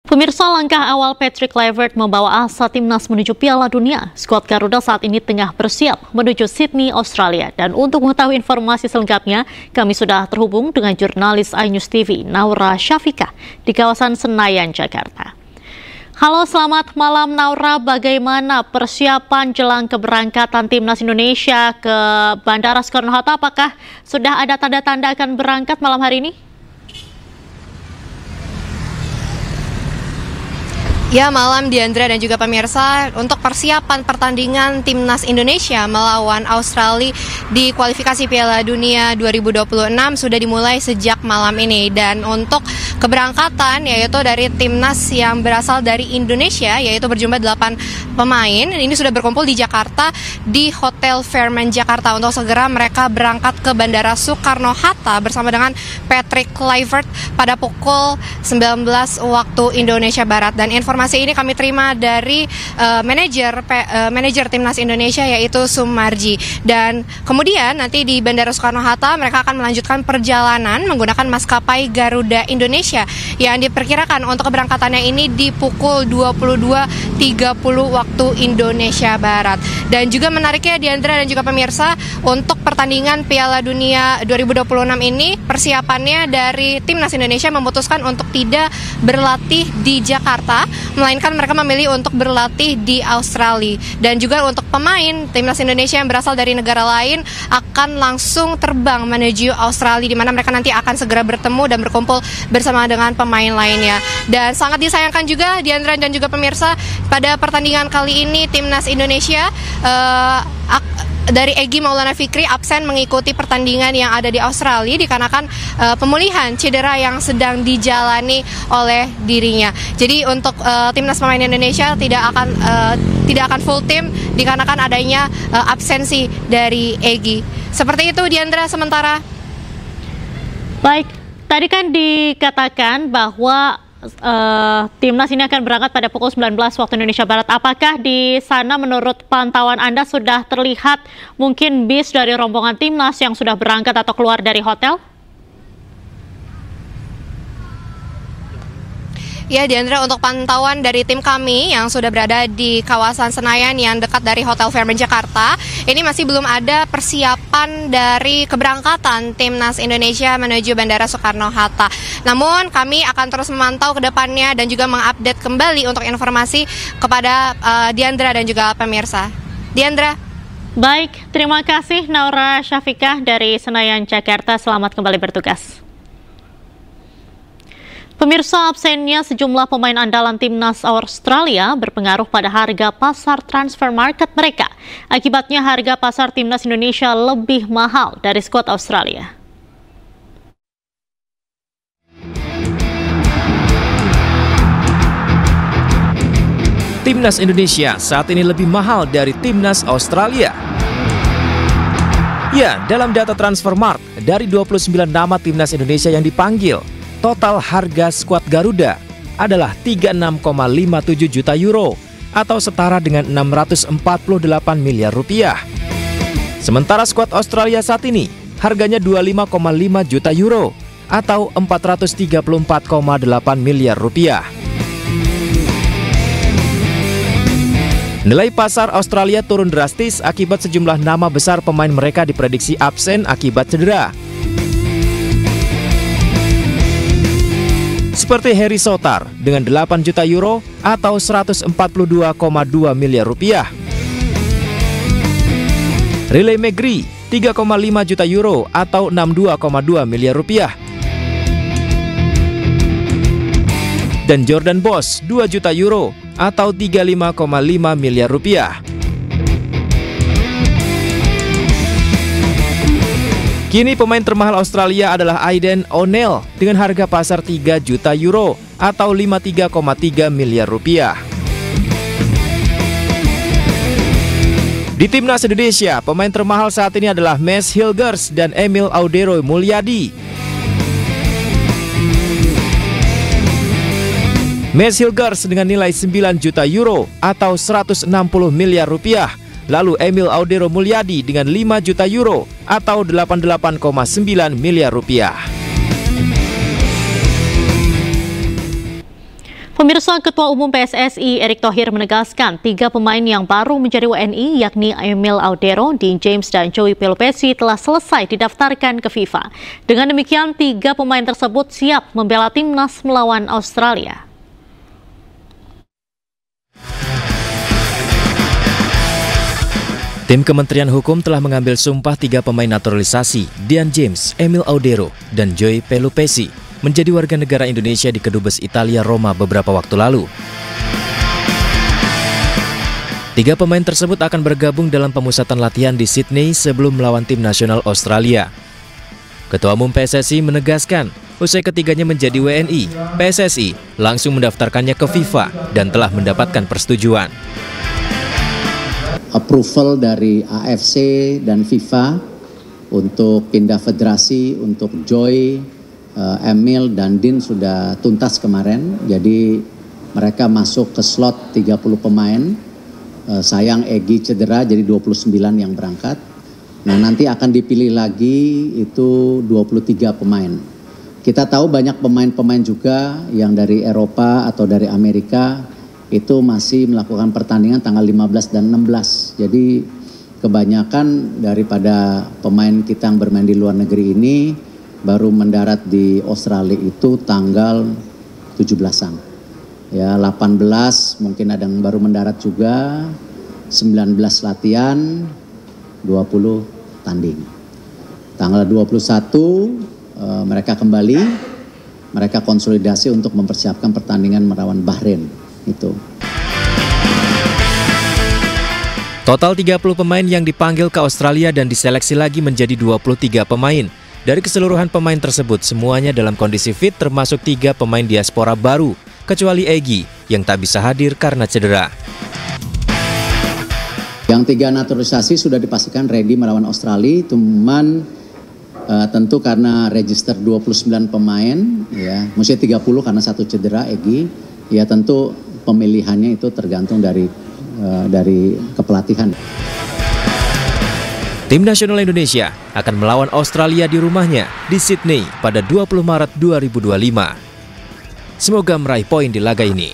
Pemirsa, langkah awal Patrick Kluivert membawa asa timnas menuju Piala Dunia. Skuad Garuda saat ini tengah bersiap menuju Sydney, Australia. Dan untuk mengetahui informasi selengkapnya, kami sudah terhubung dengan jurnalis iNews TV, Naura Syafiqah, di kawasan Senayan, Jakarta. Halo, selamat malam Naura. Bagaimana persiapan jelang keberangkatan timnas Indonesia ke Bandara Soekarno-Hatta? Apakah sudah ada tanda-tanda akan berangkat malam hari ini? Ya, malam Diandra dan juga pemirsa, untuk persiapan pertandingan timnas Indonesia melawan Australia di kualifikasi Piala Dunia 2026 sudah dimulai sejak malam ini. Dan untuk keberangkatan yaitu dari timnas yang berasal dari Indonesia, yaitu berjumlah 8 pemain, ini sudah berkumpul di Jakarta di Hotel Fairmont Jakarta untuk segera mereka berangkat ke Bandara Soekarno-Hatta bersama dengan Patrick Kluivert pada pukul 19 waktu Indonesia Barat. Dan informasi ini kami terima dari manajer timnas Indonesia yaitu Sumarji. Dan kemudian nanti di Bandara Soekarno-Hatta mereka akan melanjutkan perjalanan menggunakan maskapai Garuda Indonesia yang diperkirakan untuk keberangkatannya ini di pukul 22.30 waktu Indonesia Barat. Dan juga menariknya Diandra dan juga pemirsa, untuk pertandingan Piala Dunia 2026 ini persiapannya dari timnas Indonesia memutuskan untuk tidak berlatih di Jakarta, melainkan mereka memilih untuk berlatih di Australia. Dan juga untuk pemain timnas Indonesia yang berasal dari negara lain akan langsung terbang menuju Australia, di mana mereka nanti akan segera bertemu dan berkumpul bersama dengan pemain lainnya. Dan sangat disayangkan juga Diandra dan juga pemirsa, pada pertandingan kali ini timnas Indonesia dari Egy Maulana Fikri absen mengikuti pertandingan yang ada di Australia dikarenakan pemulihan cedera yang sedang dijalani oleh dirinya. Jadi untuk timnas pemain Indonesia tidak akan full tim dikarenakan adanya absensi dari Egy. Seperti itu Diandra sementara. Baik, tadi kan dikatakan bahwa timnas ini akan berangkat pada pukul 19 waktu Indonesia Barat. Apakah di sana menurut pantauan Anda sudah terlihat mungkin bis dari rombongan timnas yang sudah berangkat atau keluar dari hotel? Ya Diandra, untuk pantauan dari tim kami yang sudah berada di kawasan Senayan yang dekat dari Hotel Fairmont Jakarta, ini masih belum ada persiapan dari keberangkatan timnas Indonesia menuju Bandara Soekarno-Hatta. Namun kami akan terus memantau ke depannya dan juga mengupdate kembali untuk informasi kepada Diandra dan juga pemirsa. Diandra. Baik, terima kasih Naura Syafiqah dari Senayan, Jakarta. Selamat kembali bertugas. Pemirsa, absennya sejumlah pemain andalan timnas Australia berpengaruh pada harga pasar transfer market mereka. Akibatnya harga pasar timnas Indonesia lebih mahal dari skuad Australia. Timnas Indonesia saat ini lebih mahal dari timnas Australia. Ya, dalam data Transfermarkt, dari 29 nama timnas Indonesia yang dipanggil, total harga skuad Garuda adalah 36,57 juta euro atau setara dengan 648 miliar rupiah. Sementara skuad Australia saat ini harganya 25,5 juta euro atau 434,8 miliar rupiah. Nilai pasar Australia turun drastis akibat sejumlah nama besar pemain mereka diprediksi absen akibat cedera. Seperti Harry Souttar dengan 8 juta euro atau 142,2 miliar rupiah. Riley McGree 3,5 juta euro atau 62,2 miliar rupiah. Dan Jordan Boss 2 juta euro atau 35,5 miliar rupiah. Kini pemain termahal Australia adalah Aidan O'Neill dengan harga pasar 3 juta euro atau 53,3 miliar rupiah. Di timnas Indonesia, pemain termahal saat ini adalah Max Hilgers dan Emil Audero Mulyadi. Max Hilgers dengan nilai 9 juta euro atau 160 miliar rupiah. Lalu Emil Audero Mulyadi dengan 5 juta euro atau 88,9 miliar rupiah. Pemirsa, Ketua Umum PSSI Erick Thohir menegaskan 3 pemain yang baru menjadi WNI yakni Emil Audero, Dean James, dan Joey Pelupessy telah selesai didaftarkan ke FIFA. Dengan demikian, 3 pemain tersebut siap membela timnas melawan Australia. Tim Kementerian Hukum telah mengambil sumpah 3 pemain naturalisasi, Dean James, Emil Audero, dan Joey Pelupessy, menjadi warga negara Indonesia di Kedubes Italia Roma beberapa waktu lalu. 3 pemain tersebut akan bergabung dalam pemusatan latihan di Sydney sebelum melawan tim nasional Australia. Ketua Umum PSSI menegaskan, usai ketiganya menjadi WNI, PSSI langsung mendaftarkannya ke FIFA dan telah mendapatkan persetujuan. Approval dari AFC dan FIFA untuk pindah federasi untuk Joy, Emil dan Dean sudah tuntas kemarin, jadi mereka masuk ke slot 30 pemain. Sayang Egy cedera, jadi 29 yang berangkat. Nah, nanti akan dipilih lagi itu 23 pemain. Kita tahu banyak pemain-pemain juga yang dari Eropa atau dari Amerika itu masih melakukan pertandingan tanggal 15 dan 16. Jadi kebanyakan daripada pemain kita yang bermain di luar negeri ini baru mendarat di Australia itu tanggal 17-an. Ya, 18 mungkin ada yang baru mendarat juga, 19 latihan, 20 tanding. Tanggal 21 mereka kembali, mereka konsolidasi untuk mempersiapkan pertandingan melawan Bahrain itu. Total 30 pemain yang dipanggil ke Australia dan diseleksi lagi menjadi 23 pemain. Dari keseluruhan pemain tersebut, semuanya dalam kondisi fit termasuk 3 pemain diaspora baru, kecuali Egy yang tak bisa hadir karena cedera. Yang 3 naturalisasi sudah dipastikan ready melawan Australia, cuman tentu karena register 29 pemain, ya, mesti 30 karena 1 cedera Egy, ya tentu pemilihannya itu tergantung dari kepelatihan. Tim nasional Indonesia akan melawan Australia di rumahnya di Sydney pada 20 Maret 2025. Semoga meraih poin di laga ini.